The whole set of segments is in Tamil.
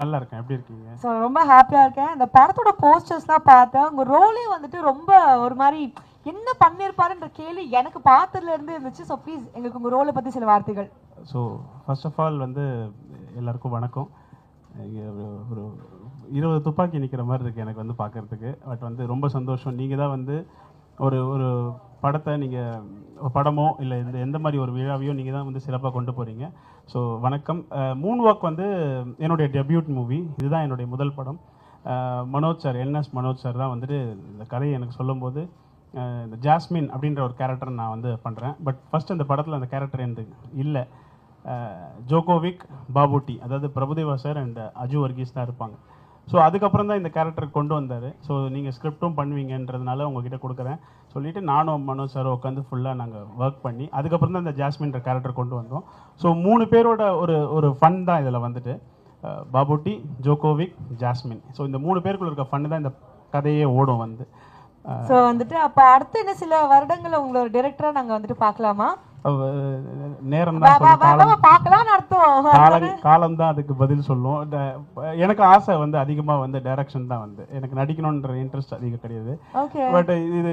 நல்லா இருக்கேன். எப்படி இருக்கீங்க? ஸோ ரொம்ப ஹாப்பியாக இருக்கேன். இந்த படத்தோட போஸ்டர்ஸ்லாம் பார்த்தேன். உங்கள் ரோலே வந்துட்டு ரொம்ப ஒரு மாதிரி என்ன பண்ணியிருப்பாருன்ற கேள்வி எனக்கு பார்த்ததுலேருந்து இருந்துச்சு. ஸோ ப்ளீஸ் எங்களுக்கு உங்கள் ரோலை பற்றி சில வார்த்தைகள். ஸோ ஃபர்ஸ்ட் ஆஃப் ஆல் வந்து எல்லாருக்கும் வணக்கம். இங்கே ஒரு 20 துப்பாக்கி நிற்கிற மாதிரி இருக்குது எனக்கு வந்து பார்க்குறதுக்கு. பட் வந்து ரொம்ப சந்தோஷம். நீங்கள் தான் வந்து ஒரு ஒரு படத்தை நீங்கள் படமோ இல்லை இந்த எந்த மாதிரி ஒரு விழாவையோ நீங்கள் தான் வந்து சிறப்பாக கொண்டு போகிறீங்க. ஸோ வணக்கம். மூன் வாக் வந்து என்னுடைய டெபியூட் மூவி. இதுதான் என்னுடைய முதல் படம். Manoj sir, NS Manoj sir தான் வந்துட்டு இந்த கதையை எனக்கு சொல்லும்போது இந்த ஜாஸ்மின் அப்படின்ற ஒரு கேரக்டர் நான் வந்து பண்ணுறேன். பட் ஃபஸ்ட் அந்த படத்தில் அந்த கேரக்டர் எனக்கு இல்லை. ஜோகோவிக், பாபுட்டி, அதாவது பிரபுதேவா சார் அண்ட் அஜு வர்கீஸ் தான் இருப்பாங்க. ஸோ அதுக்கப்புறம் தான் இந்த கேரக்டர் கொண்டு வந்தார். ஸோ நீங்கள் ஸ்கிரிப்டும் பண்ணுவீங்கன்றதுனால உங்ககிட்ட கொடுக்குறேன் சொல்லிவிட்டு நானும் மனோஜ் சார் உட்காந்து ஃபுல்லாக நாங்கள் ஒர்க் பண்ணி அதுக்கப்புறம் தான் இந்த ஜாஸ்மின்ற கேரக்டர் கொண்டு வந்தோம். ஸோ 3 பேரோட ஒரு ஃபன் தான் இதில் வந்துட்டு பாபுட்டி, ஜோகோவிக், ஜாஸ்மின். ஸோ இந்த 3 பேருக்குள்ள இருக்க ஃபன் தான் இந்த கதையே ஓடும் வந்து. ஸோ வந்துட்டு அப்போ அடுத்து என்ன சில வருடங்களில் உங்களோட டைரக்டராக நாங்கள் வந்துட்டு பார்க்கலாமா? நேரம் தான் பார்க்கலாம்னு அர்த்தம். காலம் தான் அதுக்கு பதில் சொல்லும். எனக்கு ஆசை வந்து அதிகமாக வந்து டைரக்ஷன் தான் வந்து எனக்கு நடிக்கணுன்ற இன்ட்ரெஸ்ட் அதிகம் கிடையாது. பட் இது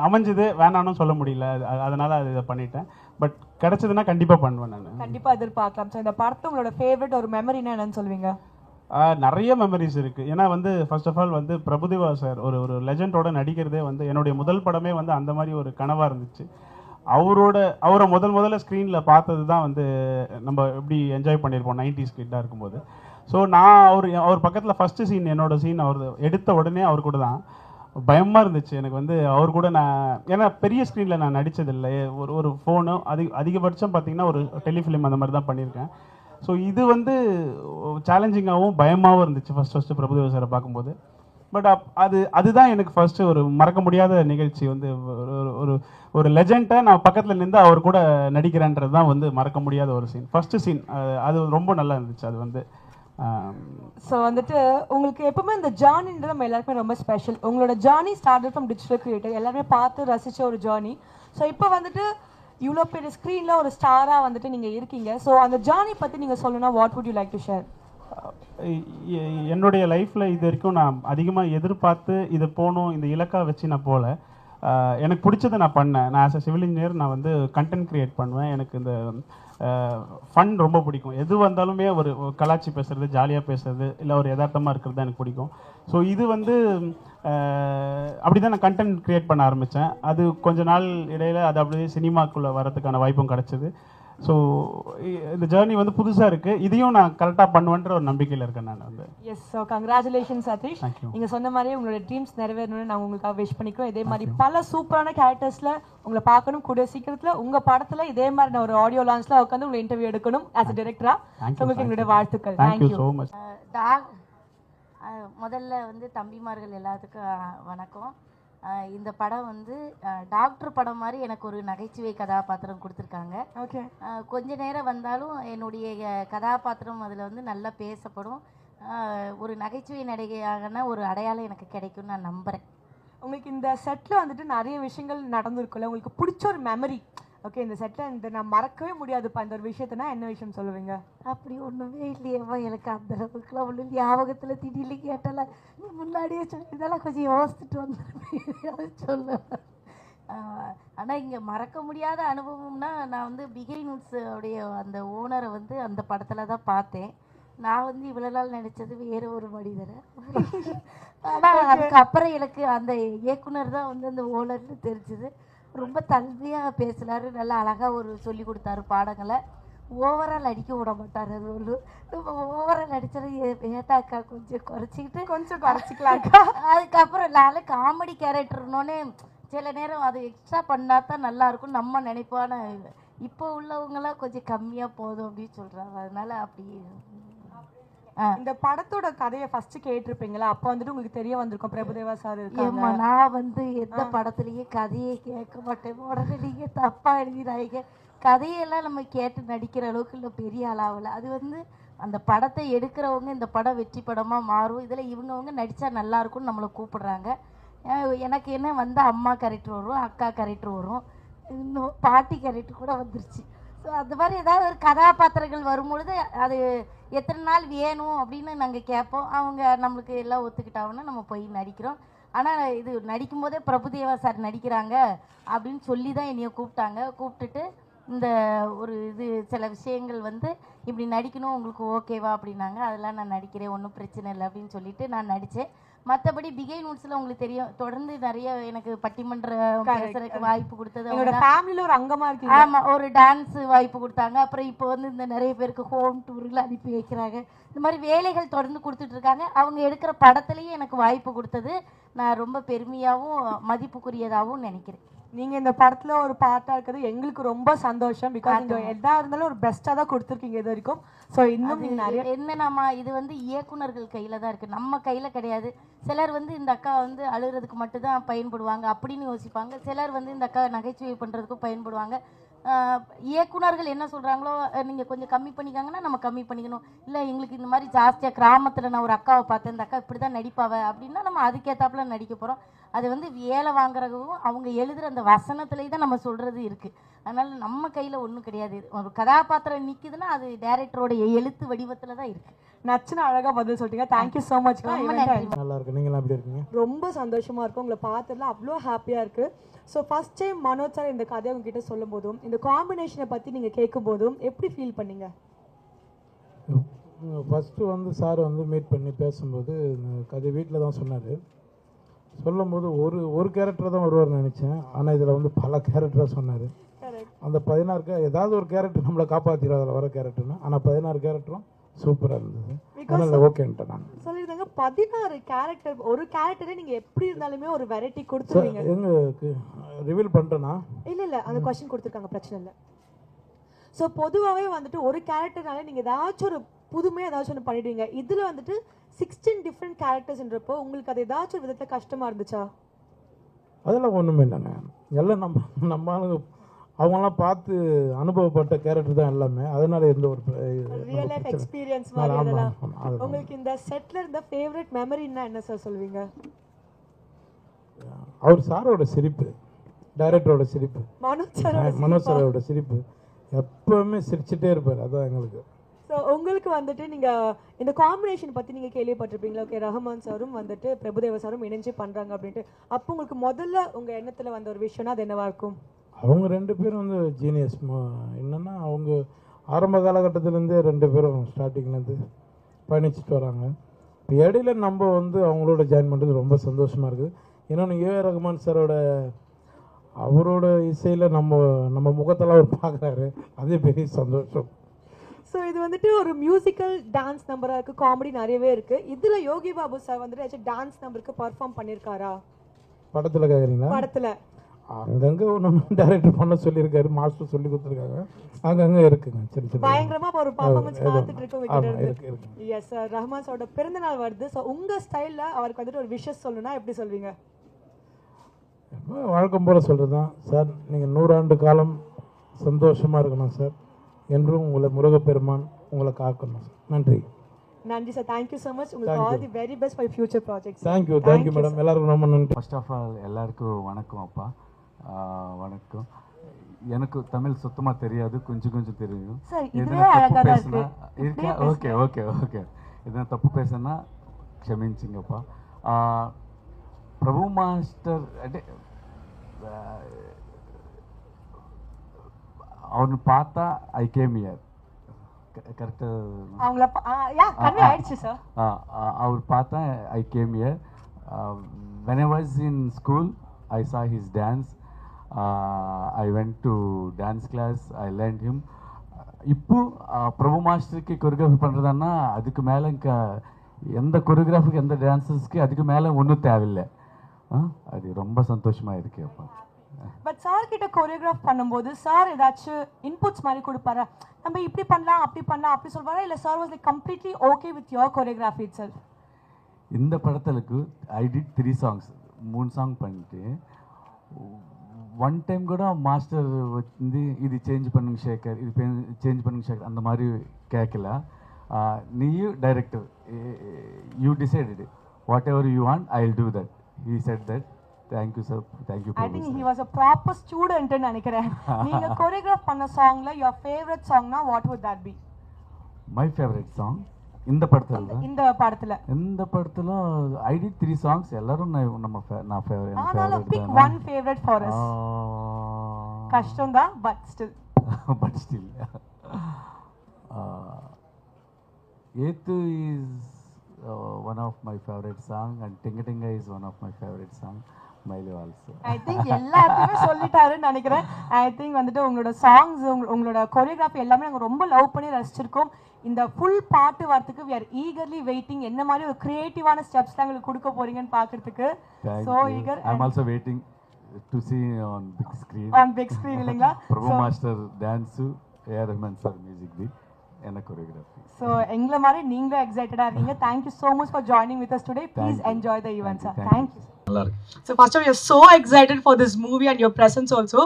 அமைஞ்சது வேணான்னு சொல்ல முடியல. அதனால அது இதை பண்ணிட்டேன். பட் கிடைச்சதுன்னா கண்டிப்பாக பண்ணுவேன் நான். கண்டிப்பாக எதிர்பார்க்கலாம். ஸோ இந்த படத்தை உங்களோட ஃபேவரட் ஒரு மெமரினா என்னன்னு சொல்லுவீங்க? நிறைய மெமரிஸ் இருக்குது. ஏன்னா வந்து ஃபர்ஸ்ட் ஆஃப் ஆல் வந்து பிரபுதேவா சார் ஒரு லெஜண்டோட நடிக்கிறதே வந்து என்னுடைய முதல் படமே வந்து அந்த மாதிரி ஒரு கனவாக இருந்துச்சு. அவரை முதல்ல ஸ்க்ரீனில் பார்த்தது தான் வந்து நம்ம எப்படி என்ஜாய் பண்ணியிருப்போம் 90s கிட்டாக இருக்கும்போது. ஸோ நான் அவர் பக்கத்தில் ஃபஸ்ட்டு சீன், என்னோடய சீன் அவர் எடுத்த உடனே அவர் கூட தான் பயமாக இருந்துச்சு எனக்கு வந்து. அவர் கூட நான் ஏன்னா பெரிய ஸ்க்ரீனில் நான் நடித்ததில்லை. ஒரு ஃபோனு அதிகபட்சம் பார்த்திங்கன்னா ஒரு டெலிஃபிலிம் அந்த மாதிரி தான் பண்ணியிருக்கேன். ஸோ இது வந்து சேலஞ்சிங்காகவும் பயமாகவும் இருந்துச்சு ஃபஸ்ட்டு பிரபுதேவா சாரை பார்க்கும்போது. பட் அதுதான் எனக்கு ஃபஸ்ட்டு ஒரு மறக்க முடியாத நிகழ்ச்சி வந்து. ஒரு லெஜெண்டை நான் பக்கத்தில் நின்று அவர் கூட நடிக்கிறேன்றது தான் வந்து மறக்க முடியாத ஒரு சீன், ஃபஸ்ட்டு சீன். அது ரொம்ப நல்லா இருந்துச்சு. அது வந்து ஸோ வந்துட்டு உங்களுக்கு எப்பவுமே இந்த ஜேர்னின்றது நம்ம எல்லாருக்குமே ரொம்ப ஸ்பெஷல். உங்களோட journey started from digital creator, எல்லாருமே பார்த்து ரசித்த ஒரு ஜேர்னி. ஸோ இப்போ வந்துட்டு இவ்வளோ பெரிய ஸ்க்ரீனில் ஒரு ஸ்டாராக வந்துட்டு நீங்கள் இருக்கீங்க. ஸோ அந்த ஜேர்னி பற்றி நீங்கள் சொல்லணும்னா what would you like to share? என்னுடைய லைஃப்பில் இது வரைக்கும் நான் அதிகமாக எதிர்பார்த்து இது போகணும் இந்த இலக்காக வச்சு நான் போகல. எனக்கு பிடிச்சதை நான் பண்ணேன். நான் ஆஸ் அ சிவில் இன்ஜினியர் நான் வந்து கண்டென்ட் க்ரியேட் பண்ணுவேன். எனக்கு இந்த ஃபன் ரொம்ப பிடிக்கும். எது வந்தாலுமே ஒரு கலாச்சி பேசுகிறது, ஜாலியாக பேசுறது, இல்லை ஒரு யதார்த்தமாக இருக்கிறது தான் எனக்கு பிடிக்கும். ஸோ இது வந்து அப்படி தான் நான் கண்டென்ட் க்ரியேட் பண்ண ஆரம்பித்தேன். அது கொஞ்ச நாள் இடையில் அது அப்படியே சினிமாக்குள்ளே வரதுக்கான வாய்ப்பும் கிடச்சிது. ஸோ இந்த ஜேர்னி வந்து புதுசாக இருக்குது. இதையும் நான் கரெக்டாக பண்ணுவேன்ற ஒரு நம்பிக்கையில் இருக்கேன் நான் வந்து. எஸ். So congratulations Sathish. நீங்கள் சொன்ன மாதிரியே உங்களோட ட்ரீம்ஸ் நிறைவேறணும்னு நாங்கள் உங்களுக்காக விஷ் பண்ணிக்கிறோம். இதே மாதிரி பல சூப்பரான கேரக்டர்ஸில் உங்களை பார்க்கணும். கூடிய சீக்கிரத்தில் உங்கள் படத்தில் இதே மாதிரி நான் ஒரு ஆடியோ லான்ச்சில் உட்காந்து உங்களை இன்டர்வியூ எடுக்கணும் ஆஸ் அ டைரக்டரா. உங்களுக்கு எங்களுடைய வாழ்த்துக்கள். Thank you so much. முதல்ல வந்து தம்பிமார்கள் எல்லாத்துக்கும் வணக்கம். இந்த படம் வந்து டாக்டர் படம் மாதிரி எனக்கு ஒரு நகைச்சுவை கதாபாத்திரம் கொடுத்துருக்காங்க. ஓகே. கொஞ்ச நேரம் வந்தாலும் என்னுடைய கதாபாத்திரம் அதில் வந்து நல்லா பேசப்படும். ஒரு நகைச்சுவை நடிகையாகனா ஒரு அடையாளம் எனக்கு கிடைக்கும்னு நான் நம்புகிறேன். உங்களுக்கு இந்த செட்டில் வந்துட்டு நிறைய விஷயங்கள் நடந்திருக்குல்ல, உங்களுக்கு பிடிச்ச ஒரு மெமரி, ஓகே இந்த செட்டில் இந்த நான் மறக்கவே முடியாதுப்பா இந்த ஒரு விஷயத்தினா என்ன விஷயம் சொல்லுவீங்க? அப்படி ஒன்றுமே இல்லையேவா, எனக்கு அந்த அளவுக்குலாம் ஒன்றும் ஞாபகத்தில் திடீர்னு கேட்டால நீ முன்னாடியே சொல்லியிருந்தாலும் கொஞ்சம் யோசிச்சுட்டு வந்துருப்பேன் சொல்ல. ஆனால் இங்கே மறக்க முடியாத அனுபவம்னா நான் வந்து பிகைன்ஸ் உடைய அந்த ஓனரை வந்து அந்த படத்தில் தான் பார்த்தேன். நான் வந்து இவ்வளோ நாள் நினச்சது வேறு ஒரு மனிதரை. ஆனால் அதுக்கப்புறம் எனக்கு அந்த இயக்குனர் தான் வந்து அந்த ஓனர்னு தெரிஞ்சுது. ரொம்ப தன்மையாக பேசினார், நல்லா அழகாக ஒரு சொல்லி கொடுத்தாரு பாடங்களை. ஓவரால் அடிக்க விட மாட்டார். அது ஒன்று ஓவரால் அடித்தது ஏட்டாக்கா கொஞ்சம் குறைச்சிக்கலாக்கா. அதுக்கப்புறம் நான் காமெடி கேரக்டர்னோடனே சில நேரம் அது எக்ஸ்ட்ரா பண்ணால் தான் நல்லாயிருக்கும் நம்ம நினைப்பான. இப்போ உள்ளவங்களாம் கொஞ்சம் கம்மியாக போதும் அப்படின்னு சொல்கிறாங்க. அதனால அப்படி இந்த படத்தோட கதையை ஃபர்ஸ்ட் கேட்டிருப்பீங்களா? அப்போ வந்துட்டு உங்களுக்கு தெரிய வந்திருக்கும் பிரபுதேவா சார் இருக்காங்க. நான் வந்து எந்த படத்துலயே கதையை கேட்க மாட்டேன். உடனே நீங்க தப்பா எழுதினாங்க. கதையெல்லாம் நம்ம கேட்டு நடிக்கிற அளவுக்கு இல்லை, பெரிய அளவில். அது வந்து அந்த படத்தை எடுக்கிறவங்க இந்த படம் வெற்றி படமாக மாறும், இதில் இவங்கவுங்க நடித்தா நல்லாயிருக்கும்னு நம்மளை கூப்பிடுறாங்க. எனக்கு என்ன வந்து அம்மா கேரக்டர் வரும், அக்கா கேரக்டர் வரும், இன்னும் பாட்டி கேரக்டர் கூட வந்துருச்சு. ஸோ அந்த மாதிரி ஏதாவது ஒரு கதாபாத்திரங்கள் வரும்பொழுது அது எத்தனை நாள் வேணும் அப்படின்னு நாங்கள் கேட்போம். அவங்க நம்மளுக்கு எல்லாம் ஒத்துக்கிட்டாங்கன்னா நம்ம போய் நடிக்கிறோம். ஆனால் இது நடிக்கும் போதே பிரபுதேவா சார் நடிக்கிறாங்க அப்படின்னு சொல்லி தான் என்னைய கூப்பிட்டுட்டு இந்த ஒரு இது சில விஷயங்கள் வந்து இப்படி நடிக்கணும் உங்களுக்கு ஓகேவா அப்படின்னாங்க. அதெல்லாம் நான் நடிக்கிறேன், ஒன்றும் பிரச்சனை இல்லை அப்படின்னு சொல்லிட்டு நான் நடித்தேன். மற்றபடி பிகை நூட்ஸில் உங்களுக்கு தெரியும், தொடர்ந்து நிறைய எனக்கு பட்டிமன்றம் பேசுறதுக்கு வாய்ப்பு கொடுத்தது ஃபேமிலியில் ஒரு அங்கமாக இருக்கு. ஆமாம், ஒரு டான்ஸு வாய்ப்பு கொடுத்தாங்க. அப்புறம் இப்போ வந்து இந்த நிறைய பேருக்கு ஹோம் டூரில் அனுப்பி வைக்கிறாங்க. இந்த மாதிரி வேலைகள் தொடர்ந்து கொடுத்துட்டு இருக்காங்க. அவங்க எடுக்கிற படத்துலேயும் எனக்கு வாய்ப்பு கொடுத்தது நான் ரொம்ப பெருமையாகவும் மதிப்புக்குரியதாகவும் நினைக்கிறேன். நீங்கள் இந்த படத்தில் ஒரு பார்ட்டாக இருக்கிறது எங்களுக்கு ரொம்ப சந்தோஷம். பிகாஸ் நீங்கள் எதா இருந்தாலும் ஒரு பெஸ்ட்டாக தான் கொடுத்துருக்கீங்க இது வரைக்கும். ஸோ இன்னும் நீங்கள் நிறைய என்னன்னா இது வந்து இயக்குனர்கள் கையில் தான் இருக்குது, நம்ம கையில் கிடையாது. சிலர் வந்து இந்த அக்கா வந்து அழுகிறதுக்கு மட்டும்தான் பயன்படுவாங்க அப்படின்னு யோசிப்பாங்க. சிலர் வந்து இந்த அக்கா நகைச்சுவை பண்ணுறதுக்கும் பயன்படுவாங்க. இயக்குனர்கள் என்ன சொல்கிறாங்களோ நீங்கள் கொஞ்சம் கம்மி பண்ணிக்காங்கன்னா நம்ம கம்மி பண்ணிக்கணும். இல்லை எங்களுக்கு இந்த மாதிரி ஜாஸ்தியாக கிராமத்தில் நான் ஒரு அக்காவை பார்த்தேன், இந்த அக்கா இப்படி தான் நடிப்பாவை அப்படின்னா நம்ம அதுக்கேற்றாப்புல நடிக்க போகிறோம். அது வந்து வேலை வாங்குறதும் அவங்க எழுதுகிற அந்த வசனத்துலேயே தான் நம்ம சொல்கிறது இருக்குது. அதனால் நம்ம கையில் ஒன்றும் கிடையாது. ஒரு கதாபாத்திரம் நிற்குதுன்னா அது டைரக்டரோடைய எழுத்து வடிவத்தில் தான் இருக்குது. நச்சுன்னு அழகாக பதில் சொல்லிட்டீங்க. Thank you so much. ரொம்ப நன்றி. நல்லா இருக்கு. நீங்களும் எப்படி இருக்கீங்க? ரொம்ப சந்தோஷமாக இருக்கும் உங்களை பார்த்ததுல, அவ்வளோ ஹாப்பியாக இருக்குது. So first time Manoj sir இந்த கதையை உங்ககிட்ட சொல்லும் போதும் இந்த காம்பினேஷனை பற்றி நீங்கள் கேட்கும் போதும் எப்படி ஃபீல் பண்ணீங்க? ஃபஸ்ட்டு வந்து சார் வந்து மீட் பண்ணி பேசும்போது இந்த கதை வீட்டில் தான் சொன்னார். சொல்லும்போது ஒரு கேரக்டர் தான் வருவார்னு நினச்சேன். ஆனால் இதில் வந்து பல கேரக்டராக சொன்னார். அந்த 16 ஏதாவது ஒரு கேரக்டர் நம்மளை காப்பாற்றிடும் அதில் வர கேரக்டர்னா. ஆனால் 16 கேரக்டரும் சூப்பராக இருந்தது. அதனால் ஓகேன்ட்டேன் நான். சொல்லியிருந்தாங்க 16 கேரக்டர், ஒரு கேரக்டரே நீங்கள் எப்படி இருந்தாலுமே ஒரு வெரைட்டி கொடுத்துருவீங்க. எங்களுக்கு ரிவீல் பண்ணிட்டேன்னா இல்லை அந்த கொஸ்டின் கொடுத்துருக்காங்க, பிரச்சனை இல்லை. ஸோ பொதுவாகவே வந்துட்டு ஒரு கேரக்டர்னால நீங்கள் ஏதாச்சும் ஒரு புதுமையாக ஏதாச்சும் ஒன்று பண்ணிடுவீங்க. இதில் வந்துட்டு 16 டிஃப்ரெண்ட் கேரக்டர்ஸ்ன்றப்போ உங்களுக்கு அது ஏதாச்சும் ஒரு விதத்தில் கஷ்டமாக இருந்துச்சா? அதெல்லாம் ஒன்றுமே இல்லைங்க. எல்லாம் நம்ம அவங்களாம் பார்த்து அனுபவப்பட்ட கேரக்டர் தான் எல்லாமே. அதனால எந்த ஒரு ரியல் லைஃப் எக்ஸ்பீரியன்ஸ் மாதிரி அதெல்லாம். உங்களுக்கு இந்த செட்ல இருந்த ஃபேவரட் மெமரின்னா என்ன சார் சொல்வீங்க? அவர் சாரோட சிரிப்பு, டைரக்டரோட சிரிப்பு, மனோஜ் சாரோட சிரிப்பு எப்பவுமே சிரிச்சுட்டே இருப்பார். அதான் எங்களுக்கு. ஸோ உங்களுக்கு வந்துட்டு நீங்கள் இந்த காம்பினேஷன் பற்றி நீங்கள் கேள்விப்பட்டிருப்பீங்களா? ஓகே, ரஹ்மான் சாரும் வந்துட்டு பிரபுதேவா சாரும் இணைஞ்சு பண்ணுறாங்க அப்படின்ட்டு. அப்போ உங்களுக்கு முதல்ல உங்கள் எண்ணத்தில் வந்த ஒரு விஷயம்னா அது என்னவா இருக்கும்? அவங்க 2 பேரும் வந்து ஜீனியஸ். என்னென்னா அவங்க ஆரம்ப காலகட்டத்திலேருந்தே 2 பேரும் ஸ்டார்டிங்லேருந்து பயணிச்சுட்டு வராங்க. இப்போ இடையில நம்ம வந்து அவங்களோட ஜாயின் பண்ணுறது ரொம்ப சந்தோஷமாக இருக்குது. இன்னொன்று ஏ ரஹ்மான் சாரோட அவரோட இசையில் நம்ம முகத்தெல்லாம் அவர் பார்க்குறாரு, அதே பெரிய சந்தோஷம். ஸோ இது வந்துட்டு ஒரு மியூசிக்கல் டான்ஸ் நம்பராக இருக்குது, காமெடி நிறையவே இருக்குது. இதில் யோகி பாபு சார் வந்துட்டு டான்ஸ் நம்பருக்கு பர்ஃபார்ம் பண்ணியிருக்காரா? படத்தில் கேட்குறீங்களா? படத்தில் அங்கங்கே ஒன்று டைரக்டர் பண்ண சொல்லியிருக்காரு, மாஸ்டர் சொல்லி கொடுத்துருக்காங்க. அங்கங்கே இருக்குங்க. சரி சரி, பயங்கரமாக ஒரு பர்ஃபார்மன்ஸ் பார்த்துட்டு இருக்கோம். எஸ் சார், ரஹ்மான் சாரோட பிறந்த நாள் வருது. ஸோ உங்கள் ஸ்டைலில் அவருக்கு வந்துட்டு ஒரு விஷஸ் சொல்லணும்னா எப்படி சொல்வீங்க? வழக்கம் போல் சொல்கிறது தான் சார். நீங்கள் 100 ஆண்டு காலம் சந்தோஷமாக இருக்கணும் சார். என்றும் உங்களை முருகப்பெருமான் உங்களை காக்கணும் சார். நன்றி. நன்றி சார். Thank you so much. உங்களுக்கு all the very best for future projects. Thank you madam. எல்லாருக்கும் ரொம்ப நன்றி. ஃபர்ஸ்ட் ஆஃப் ஆல் எல்லாருக்கும் வணக்கம் அப்பா. வணக்கம். எனக்கு தமிழ் சுத்தமாக தெரியாது, கொஞ்சம் தெரியும். இருக்கா? ஓகே. எதனா தப்பு பேசுனா క్షమించింగப்பா. பிரபு மாஸ்டர் అంటే அவனை பார்த்தா ஐ கேம் இயர். கரெக்டாக அவர் பார்த்தா I came year. when I was in school I saw his dance. I went to dance class, I learned him. இப்போ பிரபு மாஸ்டருக்கு கொரியோகிராஃபி பண்ணுறதுன்னா அதுக்கு மேலே ఇంకా எந்த கொரியோகிராஃபிக்கு எந்த டான்ஸர்ஸ்க்கு அதுக்கு மேலே ஒன்றும் தேவையில்லை. அது ரொம்ப சந்தோஷமாக இருக்கு அப்பா. பட் சார் கிட்ட கொரியோகிராஃப் பண்ணும்போது சார் ஏதாச்சும் இன்புட்ஸ் மாதிரி கொடுப்பாரா? நம்ம இப்படி பண்ணலாம் அப்படி சொல்வாரா? இல்லை sir was like completely okay with your choreography itself? இந்த படத்துக்கு ஐ டிட் 3 songs, 3 சாங் பண்ணிட்டு ஒன் டைம் கூட மாஸ்டர் வந்து இது சேஞ்ச் பண்ணுங்க ஷேகர், இது சேஞ்ச் பண்ணுங்க ஷேகர் அந்த மாதிரி கேட்கல. நீயும் director you decided what ever you want I will do that. He said that. Thank you sir, thank you. I think he was a proper student ன்னு நினைக்கிறேன். நீங்க கோரியோகிராஃப் பண்ண சாங்ல your favorite song na what would that be? My favorite song இந்த படத்துல இந்த படத்துல I did 3 songs. எல்லாரும் நான் favourite. Pick one favorite for us. கஷ்டம் தான் but still. Ethu is one of my favorite song and Tinga Tinga is one of my favorite song. Maile also. I think எல்லாத்தையுமே சொல்லிட்டாருன்னு நினைக்கிறேன். I think வந்துட்டு உங்களோட சாங்ஸ் உங்களோட கோரியோகிராஃபி எல்லாமே நாங்கள் ரொம்ப லவ் பண்ணி ரசிச்சிருக்கோம். இந்த ஃபுல் பாட்டு வரதுக்கு we are eagerly waiting. என்ன மாதிரி ஒரு கிரியேட்டிவான ஸ்டெப்ஸ் தான் உங்களுக்கு கொடுக்க போறீங்கன்னு பார்க்கிறதுக்கு so eager. I'm also waiting to see on big screen. On big screen இல்லைங்களா? Prabhu Master dance, A.R. Rahman sir music beat and choreography. So எங்களை மாதிரி நீங்களும் எக்ஸைட்டடா இருக்கீங்க. Thank you so much for joining with us today. Please enjoy the event, sir. Thank you. நல்லா இருக்கு. So first of all, we are so excited for this movie and your presence also.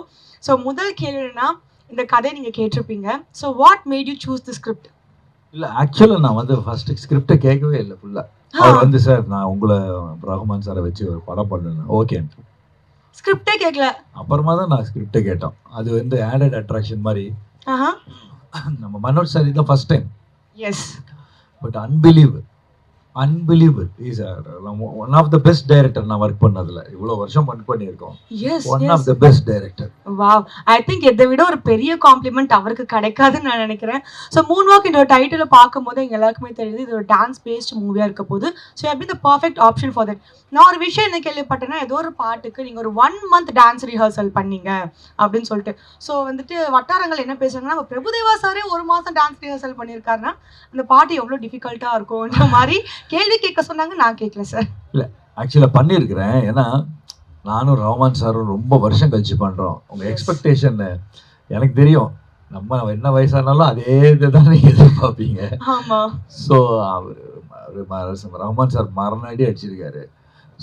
So முதல் கேள்வினா இந்த கதை நீங்க கேட்டிருப்பீங்க. So what made you choose the script? இல்ல ஆக்சுவலா நான் வந்து ஃபர்ஸ்ட் ஸ்கிரிப்டை கேட்கவே இல்லை ஃபுல்லா. அவர் வந்து சார் நான் உங்களை ரஹ்மான் சாரை வச்சு ஒரு படம் பண்ணேன் ஓகே. ஸ்கிரிப்டே கேட்கல. அப்புறமா தான் நான் ஸ்கிரிப்டை கேட்டோம். அது வந்து ஆடட் அட்ராக்ஷன் மாதிரி. நம்ம மனோஜ் சார் இதுதான் first time. Yes. But unbelievable is one of the best director நான் ஒர்க் பண்ணதுல. இவ்வளோ வருஷம் ஒர்க் பண்ணியிருக்கோம். One of the best director. Wow. I think இதை விட ஒரு பெரிய காம்ப்ளிமெண்ட் அவருக்கு கிடைக்காதுன்னு நான் நினைக்கிறேன். ஸோ மூன் வாக் இந்த டைட்டில் பார்க்கும்போது எங்கள் எல்லாருக்குமே தெரியுது இது ஒரு டான்ஸ் பேஸ்ட் மூவியாக இருக்க போது. ஸோ எப்படி the perfect option for that. நான் ஒரு விஷயம் என்ன கேள்விப்பட்டேன்னா ஏதோ ஒரு பாட்டுக்கு நீங்கள் ஒரு 1 month டான்ஸ் ரிஹர்சல் பண்ணீங்க அப்படின்னு சொல்லிட்டு. ஸோ வந்துட்டு வட்டாரங்கள் என்ன பேசுறாங்கன்னா நம்ம பிரபுதேவா சாரே 1 மாதம் டான்ஸ் ரிஹர்சல் பண்ணியிருக்காருன்னா அந்த பாட்டு எவ்வளோ டிஃபிகல்ட்டாக இருக்கும்ன்ற மாதிரி கேள்வி கேட்க சொன்னாங்க. நான் கேட்கல சார். இல்லை ஆக்சுவலாக பண்ணியிருக்கிறேன். ஏன்னா நானும் ரஹ்மான் சாரும் ரொம்ப வருஷம் கழிச்சு பண்ணுறோம். உங்கள் எக்ஸ்பெக்டேஷன் எனக்கு தெரியும். நம்ம என்ன வயசானாலும் அதே இதை தான் நீங்கள் எதிர்பார்ப்பீங்க. ஸோ அவர் ரஹ்மான் சார் மரணாடி அடிச்சிருக்காரு.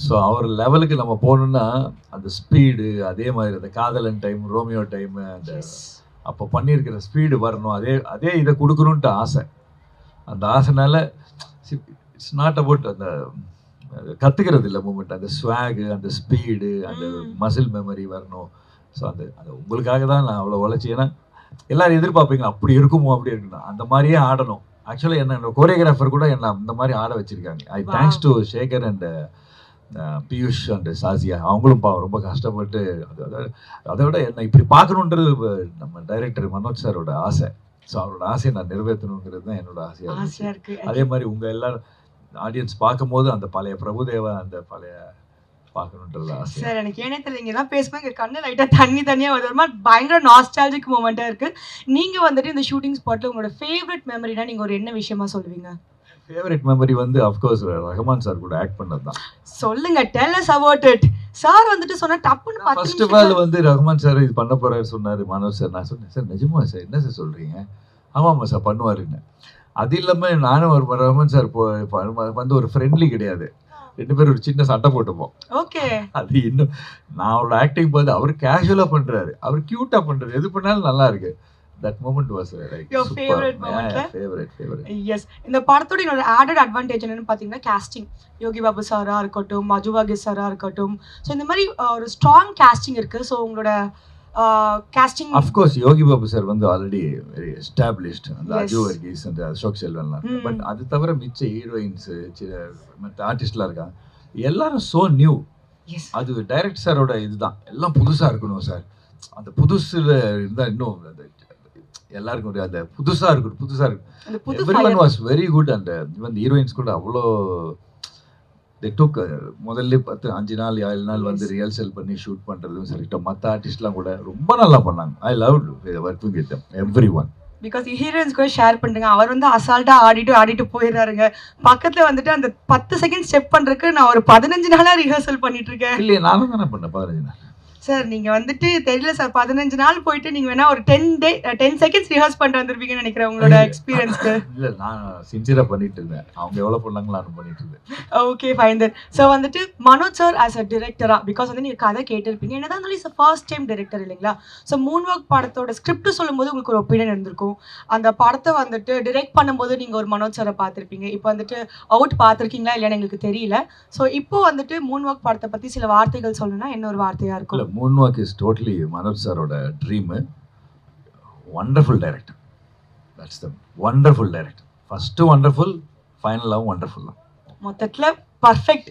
ஸோ அவர் லெவலுக்கு நம்ம போகணுன்னா அந்த ஸ்பீடு அதே மாதிரி அந்த காதலன் டைம் ரோமியோ டைமு அந்த அப்போ பண்ணியிருக்கிற ஸ்பீடு வரணும். அதே இதை கொடுக்கணுன்ட்டு ஆசை. அந்த ஆசைனால இட்ஸ் நாட் அபவுட் அந்த கற்றுக்கிறது இல்லை மூமெண்ட். அந்த ஸ்வாகு அந்த ஸ்பீடு அந்த மசில் மெமரி வரணும். ஸோ அது உங்களுக்காக தான் நான் அவ்வளோ உழைச்சி. ஏன்னா எல்லோரும் எதிர்பார்ப்பீங்க அப்படி இருக்குமோ அப்படி இருக்கணும் அந்த மாதிரியே ஆடணும். ஆக்சுவலாக என்னோட கோரியோகிராஃபர் கூட என்னை அந்த மாதிரி ஆட வச்சுருக்காங்க. I thanks to Sekar and Piyush and Sasiya. அவங்களும் ரொம்ப கஷ்டப்பட்டு அதை விட என்னை இப்படி பார்க்கணுன்றது நம்ம டைரக்டர் மனோஜ் சாரோட ஆசை. ஸோ அவரோட ஆசையை நான் நிறைவேற்றணுங்கிறது தான் என்னோட ஆசையாக இருக்கு. அதே மாதிரி உங்கள் எல்லாரும் ஆடியன்ஸ் பார்க்கும்போது அந்த பழைய பிரபுதேவா அந்த பழைய பார்க்கணுன்றது ஆசை. சார் எனக்கு ஏனே தெரியல இங்கெல்லாம் பேசும்போது எங்கள் கண்ணு லைட்டாக தனியாக வருது. ஒரு மாதிரி பயங்கர நாஸ்டாலஜிக் மூமெண்ட்டாக இருக்குது. நீங்கள் வந்துட்டு இந்த ஷூட்டிங் ஸ்பாட்டில் உங்களோட ஃபேவரட் மெமரினா நீங்கள் ஒரு என்ன விஷயமா சொல்லுவீங்க? ஃபேவரட் மெமரி வந்து அஃப்கோர்ஸ் ரஹ்மான் சார் கூட ஆக்ட் பண்ணது தான். சொல்லுங்க, tell us about it. Sir வந்துட்டு சொன்னா டப்புன்னு ஃபர்ஸ்ட் ஆஃப் ஆல் வந்து ரஹ்மான் சார் இது பண்ண போறாரு சொன்னாரு மனோஜ் சார். நான் சொன்னேன் சார் நிஜமா சார் என்ன சார் சொல்றீங்க? ஆமாம்மா சார் பண்ணுவாருன்னு. அது இல்லாமல் நானும் ஒரு ரஹ்மான் சார் வந்து ஒரு ஃப்ரெண்ட்லி கிடையாது. 2 பேரும் ஒரு சின்ன சட்டை போட்டுப்போம். ஓகே. அது இன்னும் நான் அவரோட ஆக்டிங் பார்த்து அவர் கேஷுவலாக பண்றாரு, அவர் கியூட்டா பண்றாரு, எது பண்ணாலும் நல்லா இருக்கு. That moment was like your super. favorite moment. Yeah, favorite. Yes. இந்த படத்தோட இன்னொரு added advantage என்னன்னு பாத்தீங்கன்னா casting. யோகி பாபு சாரா இருக்கட்டும், மஜுவாகி சாரா இருக்கட்டும். ஸோ இந்த மாதிரி ஒரு ஸ்ட்ராங் casting இருக்கு. ஸோ உங்களோட casting of course Yogi Babu sir வந்து ஆல்ரெடி வெரி எஸ்டாப்லிஷ்ட். அந்த அஜு வர்கீஸ் அந்த அசோக் செல்வன்லாம். பட் அது தவிர மிச்ச ஹீரோயின்ஸ் மற்ற ஆர்டிஸ்ட்லாம் இருக்காங்க எல்லாரும் சோ நியூ. அது டைரக்ட் சாரோட இதுதான் எல்லாம் புதுசா இருக்கணும் சார். அந்த புதுசுல இருந்தா இன்னும் எல்லாருக்கும் அந்த புதுசா இருக்கும். Everyone was very good. And even heroines கூட அவ்வளோ they took முதல்ல 5 நாள் 7 நாள் வந்து ரிஹர்சல் பண்ணி ஷூட் பண்ணுறதும் சரிட்டோம். மற்ற ஆர்டிஸ்ட்லாம் கூட ரொம்ப நல்லா பண்ணாங்க. I love working with everyone. Because heroines கூட ஷேர் பண்ணுறேங்க. அவர் வந்து அசால்ட்டாக ஆடிட்டு போயிடுறாருங்க. பக்கத்தில் வந்துட்டு அந்த 10 செகண்ட் ஸ்டெப் பண்ணுறதுக்கு நான் ஒரு 15 நாளாக ரிஹர்சல் பண்ணிட்டு இருக்கேன். இல்லையே நானும் தானே பண்ணேன் 15 நாள். சார் நீங்க வந்துட்டு தெரியல சார் 15 நாள் போயிட்டு நீங்க வேணா ஒரு 10 செகண்ட்ஸ் ரிஹர்ஸ் பண்ணிட்டு வந்திருப்பீங்கன்னு நினைக்கிறேன் உங்களோட எக்ஸ்பீரியன்ஸ்க்கு. இல்லை நான் சின்சியராக பண்ணிட்டு இருந்தேன், அவங்க எவ்வளோ பண்ணாங்களோ நான் பண்ணிட்டு இருந்தேன். Okay fine then. ஸோ வந்துட்டு மனோஜ் சார் ஆஸ் அ டிரெக்டரா, பிகாஸ் வந்து நீங்கள் கதை கேட்டிருப்பீங்க, என்னதான் இருந்தாலும் இஸ் ஃபர்ஸ்ட் டைம் டிரெக்டர் இல்லைங்களா? ஸோ மூன் ஒர்க் படத்தோட ஸ்கிரிப்ட் சொல்லும்போது உங்களுக்கு ஒரு ஒப்பீனியன் இருந்திருக்கும். அந்த படத்தை வந்துட்டு டிரெக்ட் பண்ணும்போது நீங்கள் ஒரு மனோஜ் சாரை பார்த்துருப்பீங்க. இப்போ வந்துட்டு அவுட் பார்த்துருக்கீங்களா இல்லையான்னு எங்களுக்கு தெரியல. ஸோ இப்போ வந்துட்டு மூன் ஒர்க் படத்தை பற்றி சில வார்த்தைகள் சொல்லணும்னா என்ன ஒரு வார்த்தையாக இருக்கும்? இல்லை, moon walk is totally Manoj சாரோட dream. Wonderful director, that's the wonderful director. First wonderful, ஃபைனலாகவும் வண்டர்ஃபுல் தான். மொத்தத்தில் பர்ஃபெக்ட்.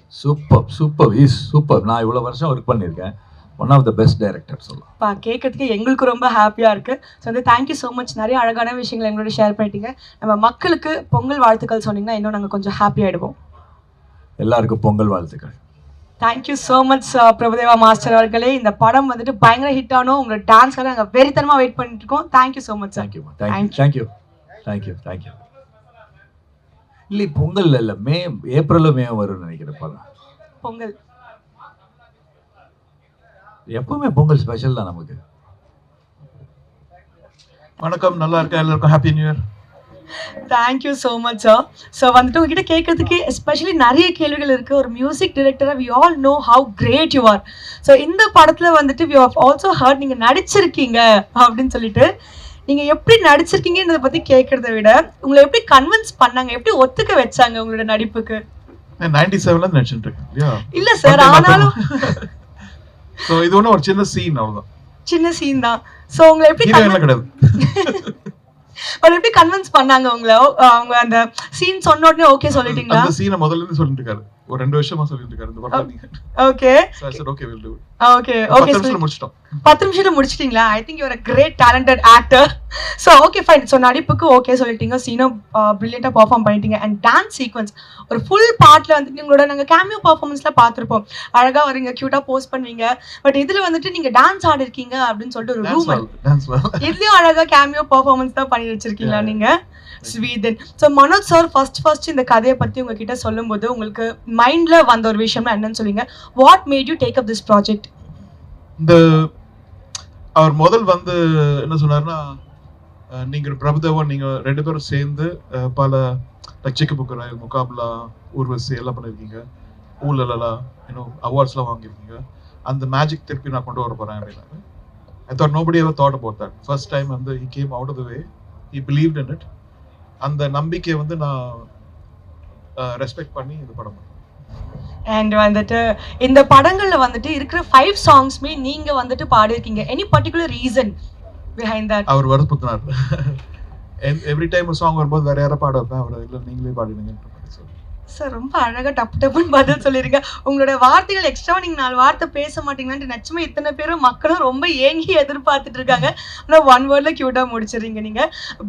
Super is super. நான் இவ்வளோ வருஷம் ஒர்க் பண்ணியிருக்கேன். One of the best director சொல்லலாம். கேட்கறதுக்கு எங்களுக்கு ரொம்ப ஹாப்பியாக இருக்குது. ஸோ வந்து தேங்க்யூ ஸோ மச். நிறைய அழகான விஷயங்களை எங்களோட ஷேர் பண்ணிட்டீங்க. நம்ம மக்களுக்கு பொங்கல் வாழ்த்துக்கள் சொன்னீங்கன்னா இன்னும் நாங்கள் கொஞ்சம் ஹாப்பி ஆகிடுவோம். எல்லாருக்கும் பொங்கல் வாழ்த்துக்கள். Thank you so much Prabhudeva master அவர்களே. இந்த படம் வந்துட்டு பயங்கர ஹிட் ஆனோம். உங்களோட டான்ஸ்க்காக நாங்கள் வெறித்தனமாக வெயிட் பண்ணிட்டு இருக்கோம். Thank you so much sir. Thank you. இல்லை பொங்கல் இல்லை, ஏப்ரலோ மே வரும்னு நினைக்கிறேன் படம். பொங்கல் எப்பவுமே பொங்கல் ஸ்பெஷல் தான் நமக்கு. வணக்கம், நல்லா இருக்கேன். எல்லாருக்கும் happy new year. Thank you so much sir. So வந்துட்டு உங்ககிட்ட கேட்கறதுக்கு எஸ்பெஷலி நிறைய கேள்விகள் இருக்குது. ஒரு மியூசிக் டிரெக்டராக we all know how great you are. So இந்த படத்தில் வந்துட்டு வி ஹவ் ஆல்சோ ஹர்ட் நீங்கள் நடிச்சிருக்கீங்க அப்படின்னு சொல்லிட்டு, நீங்கள் எப்படி நடிச்சிருக்கீங்கன்றதை பற்றி கேட்குறத விட உங்களை எப்படி கன்வின்ஸ் பண்ணாங்க, எப்படி ஒத்துக்க வச்சாங்க உங்களோட நடிப்புக்கு? 97ல நடிச்சுட்டு இருக்கேன் இல்லை சார், ஆனாலும் ஸோ இது ஒன்றும் ஒரு சின்ன சீன், அவ்வளோதான். சின்ன சீன் தான். ஸோ உங்களை எப்படி கிடையாது பட் எப்படி கன்வின்ஸ் பண்ணாங்க உங்களை? அவங்க அந்த சீன் சொன்ன உடனே ஓகே சொல்லிட்டீங்களா? அந்த சீனை முதல்ல இருந்து சொல்லிட்டு இருக்காரு, ஒரு 2 வருஷமா சொல்லிட்டு இருக்காரு இந்த படம். Okay sir okay will do it. Okay 10 நிமிஷத்துல முடிச்சிட்டீங்களா? I think you are a great talented actor. So okay fine. So நடிப்புக்கு ஓகே சொல்லிட்டீங்க, சீனும் பிரில்லியண்டாக பர்ஃபார்ம் பண்ணிட்டீங்க. அண்ட் டான்ஸ் சீக்வன்ஸ் ஒரு ஃபுல் பார்ட்டில் வந்துட்டு உங்களோட நாங்கள் கேமியோ பர்ஃபார்மன்ஸில் பார்த்துருப்போம். அழகாக வரீங்க, க்யூட்டாக போஸ்ட் பண்ணுவீங்க. பட் இதில் வந்துட்டு நீங்கள் டான்ஸ் ஆடிருக்கீங்க அப்படின்னு சொல்லிட்டு ஒரு ரூமர். இதுலேயும் அழகாக கேமியோ பர்ஃபார்மன்ஸ் தான் பண்ணி வச்சிருக்கீங்களா நீங்கள்? Sweden. So Manoj sir first இந்த கதையை பற்றி உங்ககிட்ட சொல்லும்போது உங்களுக்கு மைண்டில் வந்த ஒரு விஷயம்னா என்னன்னு சொல்லுவீங்க? What made you take up this project? இந்த அவர் முதல் வந்து என்ன சொன்னார்னா, நீங்கள் பிரபுதேவா நீங்கள் 2 பேரும் சேர்ந்து பல சிக்கு புக்கு ராயல், முகாபலா, ஊர்வசி எல்லாம் பண்ணியிருக்கீங்க, ஊழலா இன்னும் அவார்ட்ஸ்லாம் வாங்கியிருக்கீங்க. அந்த மேஜிக் திருப்பி நான் கொண்டு வர போகிறேன் அப்படின்னாரு. I thought nobody ever thought about that. First time வந்து he came out of the way, he believed in it. அந்த நம்பிக்கையை வந்து நான் ரெஸ்பெக்ட் பண்ணி இந்த படம் பண்ணேன். அண்ட் வந்துட்டு இந்த படங்கள்ல வந்துட்டு இருக்கிற 5 சாங்ஸ்மே நீங்க வந்துட்டு பாடிருக்கீங்க. Any particular reason behind that? அவர் வருத்தப்பட்டார். எவ்ரி டைம் ஒரு சாங் வரும்போது வேற யாரை பாட வைப்பேன், அவர் இல்லை நீங்களே பாடிடுங்க. சார் ரொம்ப அழகா டப்புன்னு பதில் சொல்லிருங்க. உங்களோட வார்த்தைகள் எக்ஸ்ட்ரா நீங்க 4 வார்த்தை பேச மாட்டீங்களான்ட்டு நிச்சயமா இத்தனை பேரும் மக்களும் ரொம்ப ஏங்கி எதிர்பார்த்துட்டு இருக்காங்க. ஆனா 1 வேர்ட்ல கியூட்டா முடிச்சிருங்க நீங்க.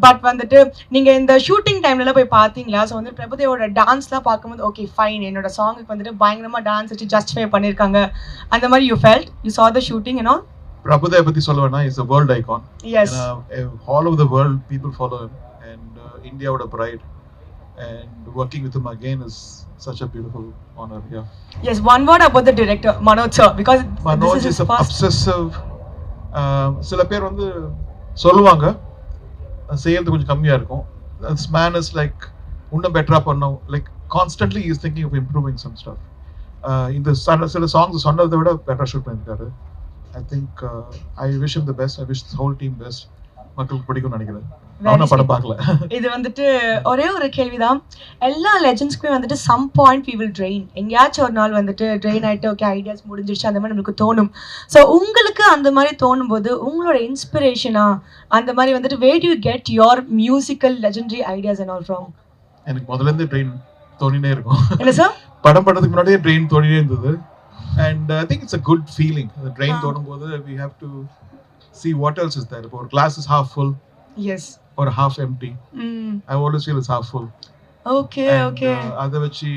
பட் வந்துட்டு நீங்க இந்த ஷூட்டிங் டைம்ல போய் பாத்தீங்களா? ஸோ வந்து பிரபுதேவோட டான்ஸ்லாம் பார்க்கும்போது ஓகே ஃபைன், என்னோட சாங்குக்கு வந்துட்டு பயங்கரமா டான்ஸ் வச்சு ஜஸ்டிஃபை பண்ணிருக்காங்க அந்த மாதிரி you felt? You saw the shooting and all? Prabhudev பத்தி சொல்லுவேன்னா is a world icon. Yes. All over the world people follow him, and Indiaவோட pride, and working with him again is such a beautiful honor. Yes, one word about the director Manoj sir, because Manoj is obsessive. சில பேர் வந்து சொல்லுவாங்க செய்யறது கொஞ்சம் கம்மியா இருக்கும். This man is like இன்னும் பெட்டரா பண்ணணும், like constantly he is thinking of improving some stuff. இந்த சில சாங்ஸ் சொன்னதை விட பெட்டரா ஷூட் பண்ணிருக்காரு. I think I wish him the best. I wish the whole team best. மக்களுக்கு பிடிக்கும்னு நினைக்கிறேன். படம் பார்க்கல. இது வந்துட்டு ஒரே ஒரு கேள்விதான். எல்லா லெஜெண்ட்ஸ்க்குமே வந்துட்டு some point we will train. எங்கேயாச்சும் ஒரு நாள் வந்துட்டு ட்ரெயின் ஆகிட்டு ஓகே ஐடியாஸ் முடிஞ்சிருச்சு அந்த மாதிரி நம்மளுக்கு தோணும். ஸோ உங்களுக்கு அந்த மாதிரி தோணும் போது உங்களோட இன்ஸ்பிரேஷனா அந்த மாதிரி வந்துட்டு where do you get your musical legendary ideas and all from? எனக்கு முதல்ல இருந்து ட்ரெயின் தோணினே இருக்கும். என்ன சார்? படம் பண்றதுக்கு முன்னாடியே ட்ரெயின் தோணினே இருந்தது. And I think it's a good feeling. The train தோணும் போது we have to see what else is there. If our glass is half full, yes, or half empty, I always feel it's half full. Okay. அதை வச்சு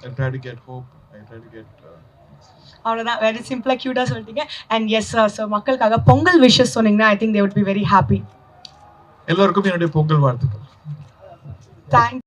I try to get hope. I try to get அவ்வளோதான். வெரி சிம்பிளாக க்யூட்டாக சொல்லிட்டீங்க. அண்ட் எஸ் சார், ஸோ மக்களுக்காக பொங்கல் விஷஸ் சொன்னீங்கன்னா I think they would be very happy. எல்லாருக்கும் என்னுடைய பொங்கல் வாழ்த்துக்கள். தேங்க்